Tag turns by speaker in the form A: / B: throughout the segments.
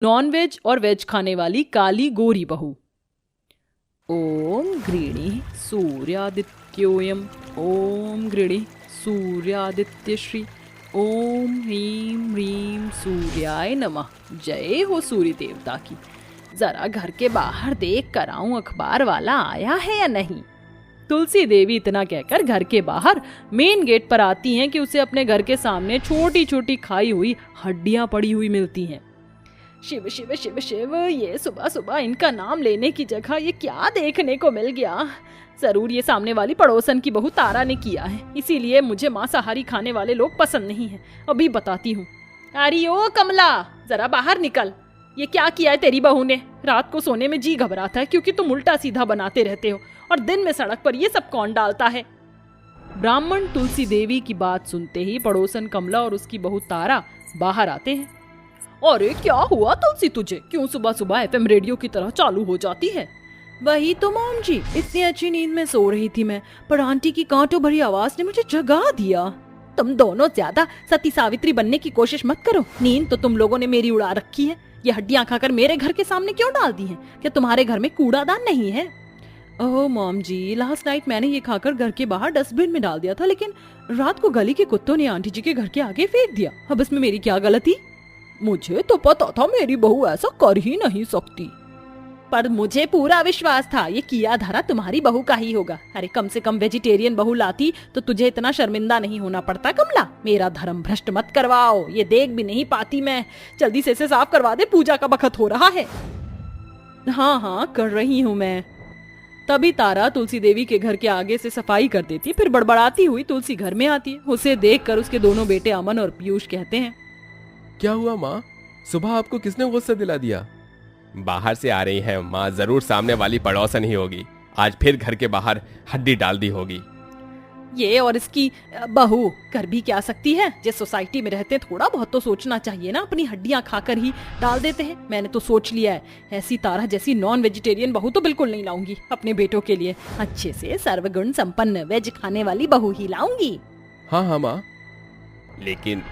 A: Non veg और veg खाने वाली काली गोरी बहू। ओम गृणी सूर्यादित्योयम ओम गृणी सूर्यादित्यश्री ओम ह्रीं ह्रीं सूर्याय नमः। जय हो सूर्य देवता की। जरा घर के बाहर देख कर आऊं अखबार वाला आया है या नहीं। तुलसी देवी इतना कहकर घर के बाहर मेन गेट पर आती हैं कि उसे अपने घर के सामने छोटी छोटी खाई हुई हड्डियां पड़ी हुई मिलती हैं। शिव शिव शिव शिव, ये सुबह सुबह इनका नाम लेने की जगह ये क्या देखने को मिल गया। जरूर ये सामने वाली पड़ोसन की बहू तारा ने किया है, इसीलिए मुझे मांसाहारी खाने वाले लोग पसंद नहीं है। अभी बताती हूँ। अरे ओ कमला, जरा बाहर निकल। ये क्या किया है तेरी बहू ने? रात को सोने में जी घबराता है क्योंकि तुम उल्टा सीधा बनाते रहते हो, और दिन में सड़क पर ये सब कौन डालता है। ब्राह्मण तुलसी देवी की बात सुनते ही पड़ोसन कमला और उसकी बहू तारा बाहर आते हैं। अरे क्या हुआ तुलसी तुझे? क्यों सुबह सुबह एफएम रेडियो की तरह चालू हो जाती है? वही तो मॉम जी, इतनी अच्छी नींद में सो रही थी मैं, पर आंटी की कांटों भरी आवाज ने मुझे जगा दिया। तुम दोनों ज्यादा सती सावित्री बनने की कोशिश मत करो। नींद तो तुम लोगों ने मेरी उड़ा रखी है। ये हड्डियां खाकर मेरे घर के सामने क्यों डाल दी हैं? क्या तुम्हारे घर में कूड़ादान नहीं है? ओह मॉम जी, लास्ट नाइट मैंने ये खाकर घर के बाहर डस्टबिन में डाल दिया था, लेकिन रात को गली के कुत्तों ने आंटी जी के घर के आगे फेंक दिया। अब इसमें मेरी क्या गलती? मुझे तो पता था मेरी बहू ऐसा कर ही नहीं सकती, पर मुझे पूरा विश्वास था ये किया धरा तुम्हारी बहू का ही होगा। अरे कम से कम वेजिटेरियन बहू लाती तो तुझे इतना शर्मिंदा नहीं होना पड़ता। कमला, मेरा धर्म भ्रष्ट मत करवाओ। ये देख भी नहीं पाती मैं। जल्दी से इसे साफ करवा दे, पूजा का वक्त हो रहा है। हाँ हाँ कर रही हूँ मैं। तभी तारा तुलसी देवी के घर के आगे से सफाई कर देती, फिर बड़बड़ाती हुई तुलसी घर में आती है। उसे देखकर उसके दोनों बेटे अमन और पीयूष कहते हैं,
B: क्या हुआ माँ? सुबह आपको किसने गुस्सा दिला दिया? बाहर से आ रही है माँ, जरूर सामने वाली पड़ोसन ही होगी। आज फिर घर के बाहर हड्डी डाल दी होगी।
A: ये और इसकी बहू कर भी क्या सकती है? जिस सोसाइटी में रहते हैं थोड़ा बहुत तो सोचना चाहिए ना। अपनी हड्डियां खाकर ही डाल देते हैं। मैंने तो सोच लिया है, ऐसी तारा जैसी नॉन वेजिटेरियन बहू तो बिल्कुल नहीं लाऊंगी अपने बेटों के लिए। अच्छे से सर्वगुण संपन्न वेज खाने वाली बहू ही लाऊंगी।
B: हाँ हाँ माँ, लेकिन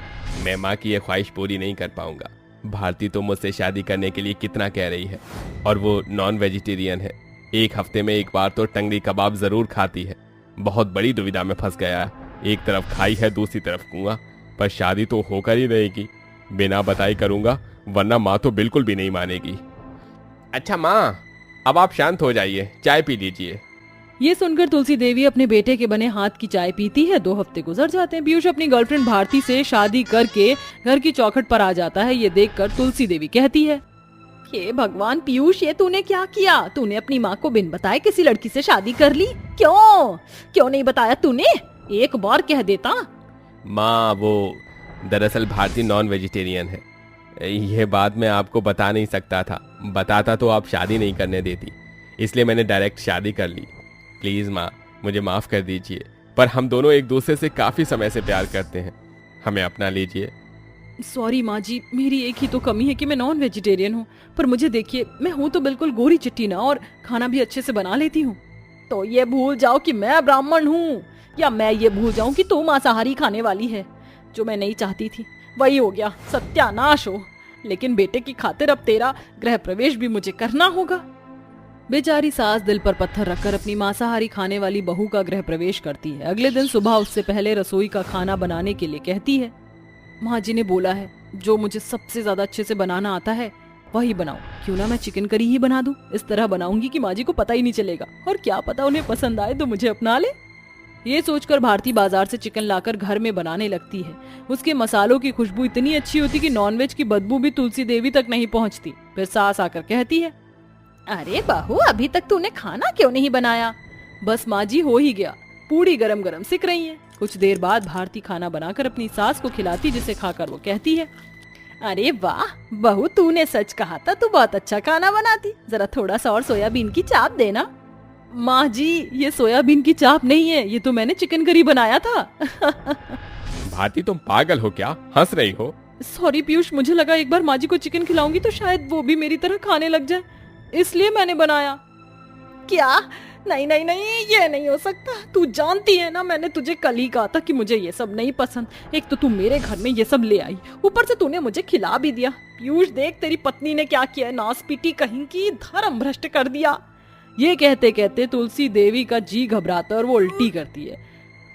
B: मैं माँ की यह ख्वाहिश पूरी नहीं कर पाऊंगा। भारती तो मुझसे शादी करने के लिए कितना कह रही है, और वो नॉन वेजिटेरियन है। एक हफ्ते में एक बार तो टंगड़ी कबाब जरूर खाती है। बहुत बड़ी दुविधा में फंस गया है। एक तरफ खाई है, दूसरी तरफ कुआं। पर शादी तो होकर ही रहेगी। बिना बताई करूंगा, वरना माँ तो बिल्कुल भी नहीं मानेगी। अच्छा माँ, अब आप शांत हो जाइए, चाय पी लीजिए।
A: ये सुनकर तुलसी देवी अपने बेटे के बने हाथ की चाय पीती है। 2 हफ्ते गुजर जाते हैं। पीयूष अपनी गर्लफ्रेंड भारती से शादी करके घर की चौखट पर आ जाता है। ये देखकर तुलसी देवी कहती है, हे भगवान पीयूष, ये तूने क्या किया? तूने अपनी माँ को बिन बताए किसी लड़की से शादी कर ली? क्यों क्यों नहीं बताया तूने? एक बार कह देता।
B: माँ, वो दरअसल भारती नॉन वेजिटेरियन है। यह बात मैं आपको बता नहीं सकता था। बताता तो आप शादी नहीं करने देती, इसलिए मैंने डायरेक्ट शादी कर ली। प्लीज माँ, मुझे माफ कर दीजिए, पर हम दोनों एक दूसरे से काफी समय से प्यार करते हैं। हमें अपना लीजिए।
A: सॉरी माँ जी, मेरी एक ही तो कमी है कि मैं नॉन वेजिटेरियन हूँ। पर मुझे देखिए, मैं हूँ तो बिल्कुल गोरी चिट्टी ना, और खाना भी अच्छे से बना लेती हूँ। तो ये भूल जाओ कि मैं ब्राह्मण हूँ, या मैं ये भूल जाऊं कि तू मांसाहारी खाने वाली है। जो मैं नहीं चाहती थी वही हो गया, सत्यानाश हो। लेकिन बेटे की खातिर अब तेरा गृह प्रवेश भी मुझे करना होगा। बेचारी सास दिल पर पत्थर रखकर अपनी मांसाहारी खाने वाली बहू का गृह प्रवेश करती है। अगले दिन सुबह उससे पहले रसोई का खाना बनाने के लिए कहती है, माँ जी ने बोला है जो मुझे सबसे ज्यादा अच्छे से बनाना आता है वही बनाओ। क्यों ना मैं चिकन करी ही बना दूं। इस तरह बनाऊंगी कि माँ जी को पता ही नहीं चलेगा, और क्या पता उन्हें पसंद आए तो मुझे अपना ले। ये सोचकर भारती बाजार से चिकन लाकर घर में बनाने लगती है। उसके मसालों की खुशबू इतनी अच्छी होती कि नॉनवेज की बदबू भी तुलसी देवी तक नहीं पहुंचती। फिर सास आकर कहती है, अरे बहू, अभी तक तूने खाना क्यों नहीं बनाया? बस माँ जी, हो ही गया, पूरी गरम गरम सिक रही है। कुछ देर बाद भारती खाना बनाकर अपनी सास को खिलाती, जिसे खाकर वो कहती है, अरे वाह बहू, तूने सच कहा था, तू बहुत अच्छा खाना बनाती। जरा थोड़ा सा और सोयाबीन की चाप देना। माँ जी, ये सोयाबीन की चाप नहीं है, ये तो मैंने चिकन करी बनाया था।
B: भारती, तुम पागल हो क्या? हंस रही हो?
A: सॉरी पीयूष, मुझे लगा एक बार माँ जी को चिकन खिलाऊंगी तो शायद वो भी मेरी तरह खाने लग जाए, इसलिए मैंने बनाया। क्या नहीं नहीं नहीं, ये नहीं हो सकता। तू जानती है ना, मैंने तुझे कल ही कहा था कि मुझे ये सब नहीं पसंद। एक तो तू मेरे घर में ये सब ले आई, ऊपर से तूने मुझे खिला भी दिया। पीयूष देख तेरी पत्नी ने क्या किया है, नास पीटी कहीं की, धर्म भ्रष्ट कर दिया। ये कहते कहते तुलसी देवी का जी घबराता है और वो उल्टी करती है।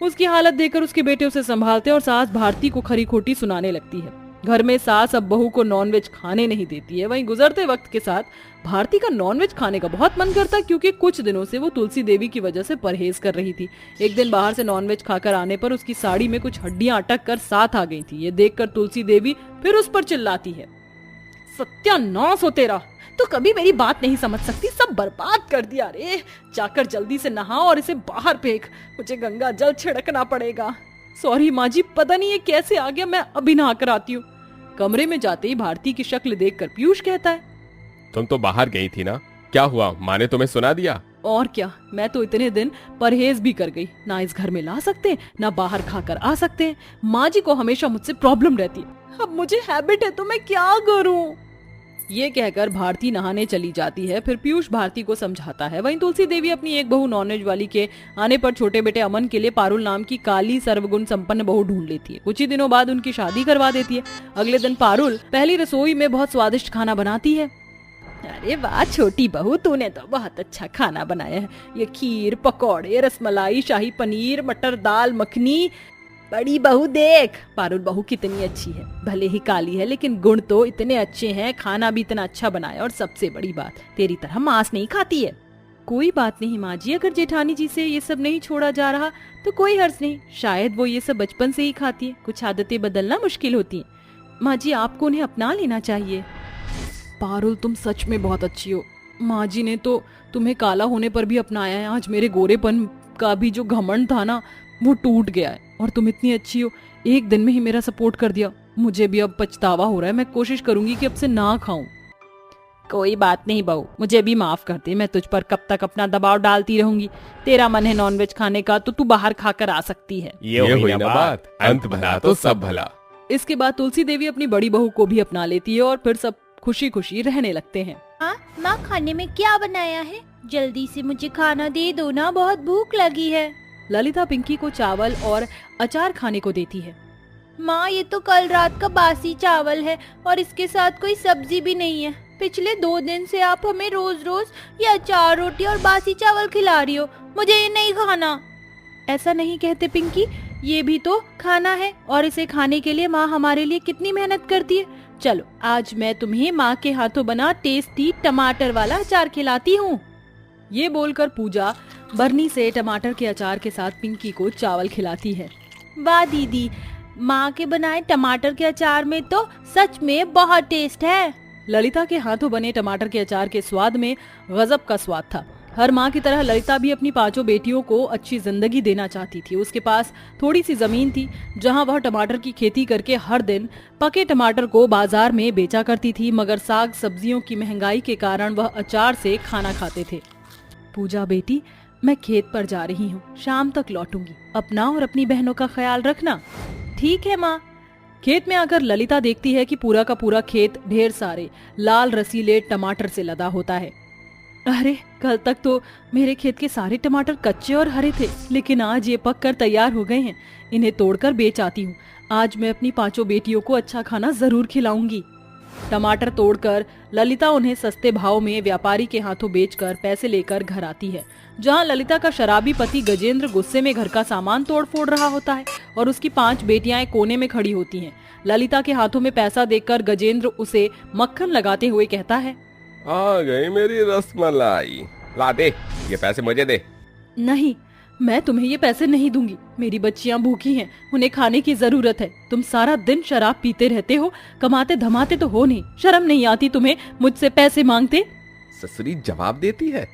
A: उसकी हालत देखकर उसके बेटे उसे संभालते और सास भारती को खरी खोटी सुनाने लगती है। घर में सास अब बहू को नॉनवेज खाने नहीं देती है। वहीं गुजरते वक्त के साथ भारती का नॉनवेज खाने का बहुत मन करता है, क्योंकि कुछ दिनों से वो तुलसी देवी की वजह से परहेज कर रही थी। एक दिन बाहर से नॉनवेज खाकर आने पर उसकी साड़ी में कुछ हड्डियां अटक कर साथ आ गई थी। ये देखकर तुलसी देवी फिर उस पर चिल्लाती है, सत्यानाश हो तेरा, तो कभी मेरी बात नहीं समझ सकती, सब बर्बाद कर दिया रे। जाकर जल्दी से नहा और इसे बाहर फेंक, मुझे गंगा जल छिड़कना पड़ेगा। सॉरी माँ जी, पता नहीं ये कैसे आ गया, मैं अभी नहा कर आती हूँ। कमरे में जाते ही भारती की शक्ल देखकर पीयूष कहता है,
B: तुम तो बाहर गई थी ना, क्या हुआ, माँ ने तुम्हें सुना दिया?
A: और क्या, मैं तो इतने दिन परहेज भी कर गई, ना इस घर में ला सकते ना बाहर खाकर आ सकते हैं। माँ जी को हमेशा मुझसे प्रॉब्लम रहती है, अब मुझे हैबिट है तो मैं क्या करूँ। ये कहकर भारती नहाने चली जाती है। फिर पीयूष भारती को समझाता है। वहीं तुलसी देवी अपनी एक बहू नॉनवेज वाली के आने पर छोटे बेटे अमन के लिए पारुल नाम की काली सर्वगुण संपन्न बहू ढूंढ लेती है। कुछ ही दिनों बाद उनकी शादी करवा देती है। अगले दिन पारुल पहली रसोई में बहुत स्वादिष्ट खाना बनाती है। अरे वाह छोटी बहू, तूने तो बहुत अच्छा खाना बनाया है। ये खीर, पकौड़े, रसमलाई, शाही पनीर, मटर दाल मखनी। बड़ी बहू देख, पारुल बहू कितनी अच्छी है, भले ही काली है लेकिन गुण तो इतने अच्छे हैं, खाना भी इतना अच्छा बनाया, और सबसे बड़ी बात, तेरी तरह मांस नहीं खाती है। कोई बात नहीं माँ जी, अगर जेठानी जी से ये सब नहीं छोड़ा जा रहा तो कोई हर्ज नहीं, शायद वो ये सब बचपन से ही खाती है, कुछ आदतें बदलना मुश्किल होती है। माँ जी, आपको उन्हें अपना लेना चाहिए। पारुल, तुम सच में बहुत अच्छी हो। माँ जी ने तो तुम्हें काला होने पर भी अपनाया है, आज मेरे गोरेपन का भी जो घमंड था ना वो टूट गया है, और तुम इतनी अच्छी हो, एक दिन में ही मेरा सपोर्ट कर दिया। मुझे भी अब पछतावा हो रहा है, मैं कोशिश करूंगी कि अब से ना खाऊं। कोई बात नहीं बहू, मुझे भी माफ कर दे, मैं तुझ पर कब तक अपना दबाव डालती रहूंगी। तेरा मन है नॉनवेज खाने का तो तू बाहर खाकर आ सकती है।
B: ये हुई ना बात, अंत भला तो सब भला।
A: इसके बाद तुलसी देवी अपनी बड़ी बहू को भी अपना लेती है और फिर सब खुशी खुशी रहने लगते हैं।
C: हाँ माँ, खाने में क्या बनाया है? जल्दी से मुझे खाना दे दो ना, बहुत भूख लगी है।
A: ललिता पिंकी को चावल और अचार खाने को देती है।
C: माँ, ये तो कल रात का बासी चावल है और इसके साथ कोई सब्जी भी नहीं है। पिछले 2 दिन से आप हमें रोज रोज ये अचार, रोटी और बासी चावल खिला रही हो, मुझे ये नहीं खाना।
A: ऐसा नहीं कहते पिंकी, ये भी तो खाना है और इसे खाने के लिए माँ हमारे लिए कितनी मेहनत करती है। चलो आज मैं तुम्हें माँ के हाथों बना टेस्टी टमाटर वाला अचार खिलाती हूँ। ये बोलकर पूजा बरनी से टमाटर के अचार के साथ पिंकी को चावल खिलाती है।
C: वाह दीदी, माँ के बनाए टमाटर के अचार में तो सच में बहुत टेस्ट है।
A: ललिता के हाथों बने टमाटर के अचार के स्वाद में गजब का स्वाद था। हर माँ की तरह ललिता भी अपनी 5 बेटियों को अच्छी जिंदगी देना चाहती थी। उसके पास थोड़ी सी जमीन थी जहाँ वह टमाटर की खेती करके हर दिन पके टमाटर को बाजार में बेचा करती थी, मगर साग सब्जियों की महंगाई के कारण वह अचार से खाना खाते थे। पूजा बेटी, मैं खेत पर जा रही हूँ, शाम तक लौटूंगी, अपना और अपनी बहनों का ख्याल रखना।
C: ठीक है माँ।
A: खेत में आकर ललिता देखती है कि पूरा का पूरा खेत ढेर सारे लाल रसीले टमाटर से लदा होता है। अरे, कल तक तो मेरे खेत के सारे टमाटर कच्चे और हरे थे, लेकिन आज ये पक कर तैयार हो गए हैं। इन्हें तोड़कर बेच आती हूँ। आज मैं अपनी 5 बेटियों को अच्छा खाना जरूर खिलाऊंगी। टमाटर तोड़कर ललिता उन्हें सस्ते भाव में व्यापारी के हाथों बेचकर पैसे लेकर घर आती है, जहाँ ललिता का शराबी पति गजेंद्र गुस्से में घर का सामान तोड़ फोड़ रहा होता है और उसकी 5 बेटियां कोने में खड़ी होती हैं। ललिता के हाथों में पैसा देखकर गजेंद्र उसे मक्खन लगाते हुए कहता है,
B: आ गई मेरी रसमलाई, ला दे, ये पैसे मुझे दे।
A: नहीं, मैं तुम्हें ये पैसे नहीं दूंगी। मेरी बच्चियां भूखी हैं, उन्हें खाने की जरूरत है। तुम सारा दिन शराब पीते रहते हो, कमाते धमाते तो हो नहीं, शर्म नहीं आती तुम्हें मुझसे पैसे मांगते?
B: ससुरी जवाब देती है,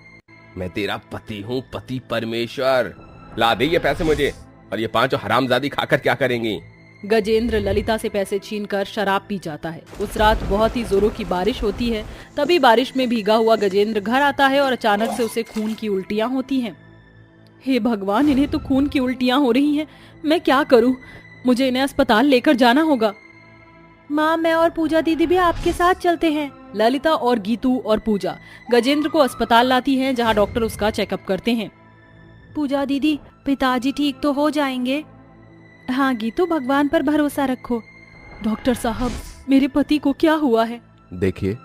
B: मैं तेरा पति हूँ, पति परमेश्वर। ला दे ये पैसे मुझे, और ये 5 हरामजादी खाकर क्या करेंगी?
A: गजेंद्र ललिता से पैसे छीनकर शराब पी जाता है। उस रात बहुत ही जोरों की बारिश होती है। तभी बारिश में भीगा हुआ गजेंद्र घर आता है और अचानक से उसे खून की उल्टियां होती हैं। हे भगवान, इन्हें तो खून की उल्टियां हो रही हैं। मैं क्या करूं? मुझे इन्हें अस्पताल लेकर जाना होगा।
C: माँ, मैं और पूजा दीदी भी आपके साथ चलते हैं।
A: ललिता और गीतू और पूजा गजेंद्र को अस्पताल लाती हैं, जहां डॉक्टर उसका चेकअप करते हैं।
C: पूजा दीदी, पिताजी ठीक तो हो जाएंगे?
A: हाँ गीतू, भगवान पर भरोसा रखो। डॉक्टर साहब, मेरे पति को क्या हुआ है?
B: देखिए,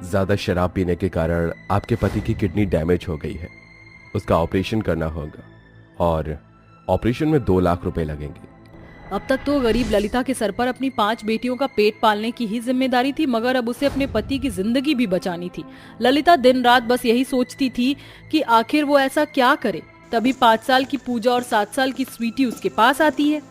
B: ज्यादा शराब पीने के कारण आपके पति की किडनी डैमेज हो गई है। उसका ऑपरेशन करना होगा और ऑपरेशन में 2 लाख रुपए लगेंगे।
A: अब तक तो गरीब ललिता के सर पर अपनी 5 बेटियों का पेट पालने की ही जिम्मेदारी थी, मगर अब उसे अपने पति की जिंदगी भी बचानी थी। ललिता दिन रात बस यही सोचती थी कि आखिर वो ऐसा क्या करे। तभी 5 साल की पूजा और 7 साल की स्वीटी उसके पास आती है।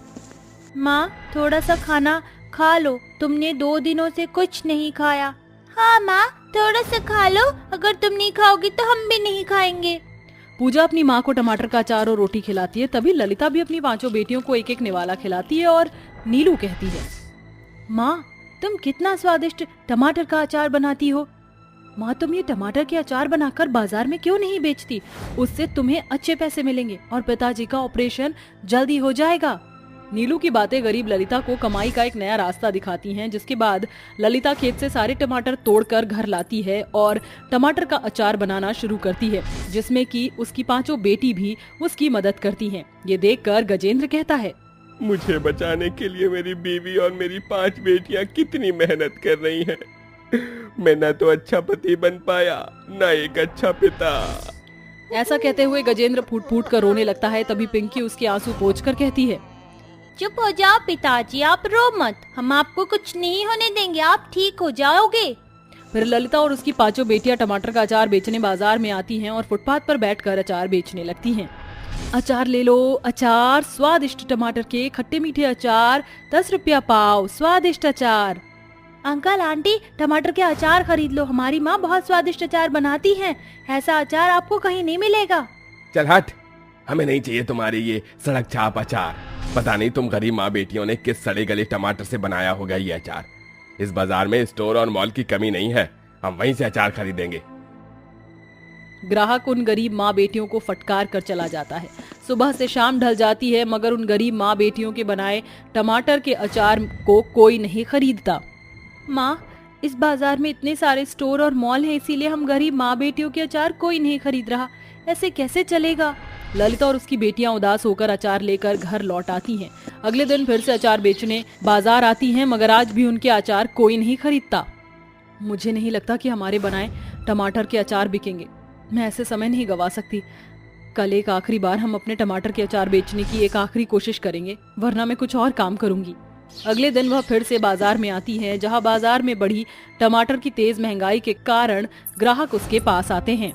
C: माँ, थोड़ा सा खाना खा लो, तुमने 2 दिनों से कुछ नहीं खाया। हाँ माँ, थोड़ा सा खा लो, अगर तुम नहीं खाओगी तो हम भी नहीं खाएंगे।
A: पूजा अपनी माँ को टमाटर का अचार और रोटी खिलाती है। तभी ललिता भी अपनी 5 बेटियों को एक एक निवाला खिलाती है और नीलू कहती है, माँ, तुम कितना स्वादिष्ट टमाटर का अचार बनाती हो। माँ, तुम ये टमाटर के अचार बनाकर बाजार में क्यों नहीं बेचती? उससे तुम्हें अच्छे पैसे मिलेंगे और पिताजी का ऑपरेशन जल्दी हो जाएगा। नीलू की बातें गरीब ललिता को कमाई का एक नया रास्ता दिखाती हैं, जिसके बाद ललिता खेत से सारे टमाटर तोड़कर घर लाती है और टमाटर का अचार बनाना शुरू करती है, जिसमें कि उसकी 5 बेटी भी उसकी मदद करती हैं। ये देखकर गजेंद्र कहता है,
B: मुझे बचाने के लिए मेरी बीवी और मेरी 5 बेटियां कितनी मेहनत कर रही हैं। मैं न तो अच्छा पति बन पाया, न एक अच्छा पिता।
A: ऐसा कहते हुए गजेंद्र फूट फूट कर रोने लगता है। तभी पिंकी उसके आंसू पोंछकर कहती है,
C: चुप हो जाओ पिताजी, आप रो मत, हम आपको कुछ नहीं होने देंगे, आप ठीक हो जाओगे।
A: फिर ललिता और उसकी 5 बेटियां टमाटर का अचार बेचने बाजार में आती हैं और फुटपाथ पर बैठकर अचार बेचने लगती हैं। अचार ले लो, अचार, स्वादिष्ट टमाटर के खट्टे मीठे अचार, 10 रुपया पाव, स्वादिष्ट अचार।
C: अंकल आंटी, टमाटर के अचार खरीद लो, हमारी माँ बहुत स्वादिष्ट अचार बनाती हैं, ऐसा अचार आपको कहीं नहीं मिलेगा।
B: चल हट, हमें नहीं चाहिए तुम्हारे ये सड़क छाप अचार। पता नहीं तुम गरीब माँ बेटियों ने किस सड़े गले टमाटर से बनाया होगा ये अचार। इस बाजार में स्टोर और मॉल की कमी नहीं है, हम वहीं से अचार खरीदेंगे।
A: ग्राहक उन गरीब माँ बेटियों को फटकार कर चला जाता है। सुबह से शाम ढल जाती है, मगर उन गरीब माँ बेटियों के बनाए टमाटर के अचार को कोई नहीं खरीदता।
C: माँ, इस बाजार में इतने सारे स्टोर और मॉल हैं, इसीलिए हम गरीब माँ बेटियों के अचार कोई नहीं खरीद रहा, ऐसे कैसे चलेगा?
A: ललिता और उसकी बेटियां उदास होकर अचार लेकर घर लौट आती हैं। अगले दिन फिर से अचार बेचने बाजार आती हैं, मगर आज भी उनके अचार कोई नहीं खरीदता। मुझे नहीं लगता कि हमारे बनाए टमाटर के अचार बिकेंगे। मैं ऐसे समय नहीं गवा सकती। कल एक आखिरी बार हम अपने टमाटर के अचार बेचने की एक आखिरी कोशिश करेंगे, वरना मैं कुछ और काम करूंगी। अगले दिन वह फिर से बाजार में आती है, जहां बाजार में बढ़ी टमाटर की तेज महंगाई के कारण ग्राहक उसके पास आते हैं।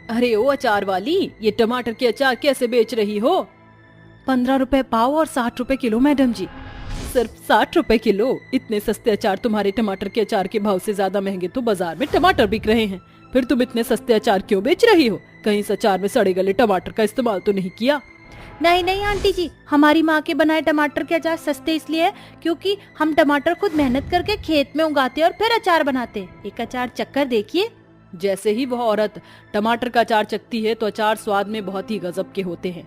A: अरे ओ अचार वाली, ये टमाटर के अचार कैसे बेच रही हो? 15 रुपए पाव और 60 रुपए किलो मैडम जी। सिर्फ 60 रुपए किलो? इतने सस्ते अचार तुम्हारे टमाटर के अचार के भाव से ज्यादा महंगे तो बाजार में टमाटर बिक रहे हैं। फिर तुम इतने सस्ते अचार क्यों बेच रही हो? कहीं इस अचार में सड़े गले टमाटर का इस्तेमाल तो नहीं किया?
C: नहीं नहीं आंटी जी, हमारी माँ के बनाए टमाटर के अचार सस्ते इसलिए है क्योंकि हम टमाटर खुद मेहनत करके खेत में उगाते हैं और फिर अचार बनाते हैं। एक अचार चक्कर देखिए।
A: जैसे ही वह औरत टमाटर का अचार चखती है तो अचार स्वाद में बहुत ही गजब के होते हैं।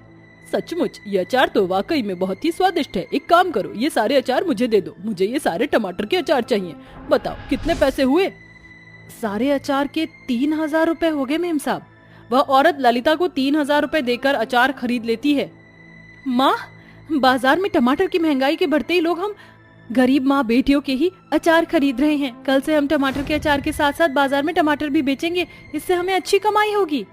A: सचमुच ये अचार तो वाकई में बहुत ही स्वादिष्ट है। एक काम करो, ये सारे अचार मुझे दे दो, मुझे ये सारे टमाटर के अचार चाहिए। बताओ कितने पैसे हुए? सारे अचार के 3000 रुपए हो गए मेम साहब। वह औरत ललिता को 3000 रुपए देकर अचार खरीद लेती है। माँ, बाजार में टमाटर की महंगाई के बढ़ते ही लोग हम गरीब माँ बेटियों के ही अचार खरीद रहे हैं। कल से हम टमाटर के अचार के साथ साथ बाजार में टमाटर भी बेचेंगे, इससे हमें अच्छी कमाई होगी।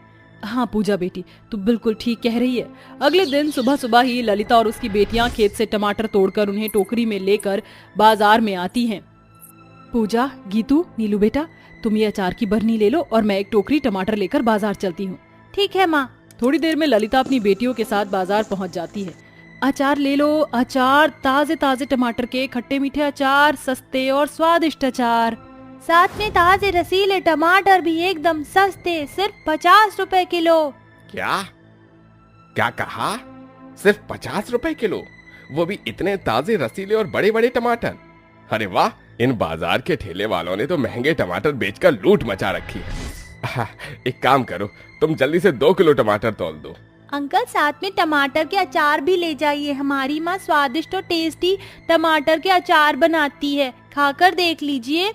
A: हाँ पूजा बेटी, तू बिल्कुल ठीक कह रही है। अगले दिन सुबह सुबह ही ललिता और उसकी बेटियां खेत से टमाटर तोड़कर उन्हें टोकरी में लेकर बाजार में आती हैं। पूजा, गीतू, नीलू बेटा, तुम ये अचार की बरनी ले लो और मैं एक टोकरी टमाटर लेकर बाजार चलती हूँ।
C: ठीक है माँ।
A: थोड़ी देर में ललिता अपनी बेटियों के साथ बाजार पहुँच जाती है। अचार ले लो, अचार, ताजे ताजे टमाटर के खट्टे मीठे अचार, सस्ते और स्वादिष्ट अचार,
C: साथ में ताजे रसीले टमाटर भी एकदम सस्ते, सिर्फ 50 रुपए किलो।
B: क्या क्या कहा? सिर्फ 50 रुपए किलो? वो भी इतने ताजे रसीले और बड़े बड़े टमाटर? अरे वाह, इन बाजार के ठेले वालों ने तो महंगे टमाटर बेचकर लूट मचा रखी है। एक काम करो, तुम जल्दी से 2 किलो टमाटर तौल दो।
C: अंकल, साथ में टमाटर के अचार भी ले जाइए, हमारी माँ स्वादिष्ट और टेस्टी टमाटर के अचार बनाती है, खाकर देख लीजिए।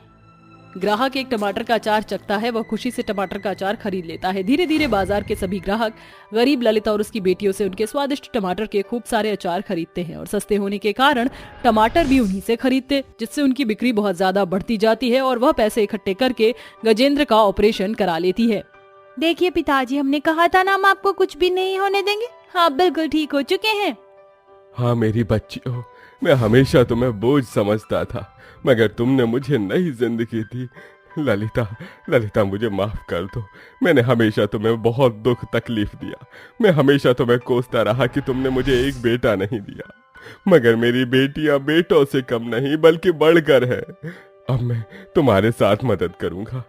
A: ग्राहक एक टमाटर का अचार चखता है, वह खुशी से टमाटर का अचार खरीद लेता है। धीरे धीरे बाजार के सभी ग्राहक गरीब ललिता और उसकी बेटियों से उनके स्वादिष्ट टमाटर के खूब सारे अचार खरीदते हैं और सस्ते होने के कारण टमाटर भी उन्हीं से खरीदते, जिससे उनकी बिक्री बहुत ज्यादा बढ़ती जाती है और वह पैसे इकट्ठे करके गजेंद्र का ऑपरेशन करा लेती है।
C: देखिए पिताजी, हमने कहा था ना हम आपको कुछ भी नहीं होने देंगे। हाँ, बिल्कुल ठीक हो चुके हैं।
B: हाँ मेरी बच्चियों, मैं हमेशा तुम्हें बोझ समझता था, मगर तुमने मुझे नई जिंदगी दी। ललिता, ललिता मुझे माफ कर दो। मैंने हमेशा तुम्हें बहुत दुख तकलीफ दिया। मैं हमेशा तुम्हें कोसता रहा कि तुमने मुझे एक बेटा नहीं दिया, मगर मेरी बेटियां बेटों से कम नहीं बल्कि बढ़कर है। अब मैं तुम्हारे साथ मदद करूंगा।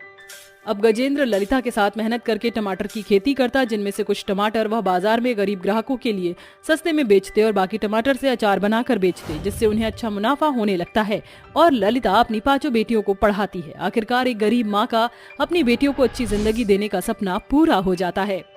A: अब गजेंद्र ललिता के साथ मेहनत करके टमाटर की खेती करता, जिनमें से कुछ टमाटर वह बाजार में गरीब ग्राहकों के लिए सस्ते में बेचते और बाकी टमाटर से अचार बनाकर बेचते, जिससे उन्हें अच्छा मुनाफा होने लगता है और ललिता अपनी 5 बेटियों को पढ़ाती है। आखिरकार एक गरीब माँ का अपनी बेटियों को अच्छी जिंदगी देने का सपना पूरा हो जाता है।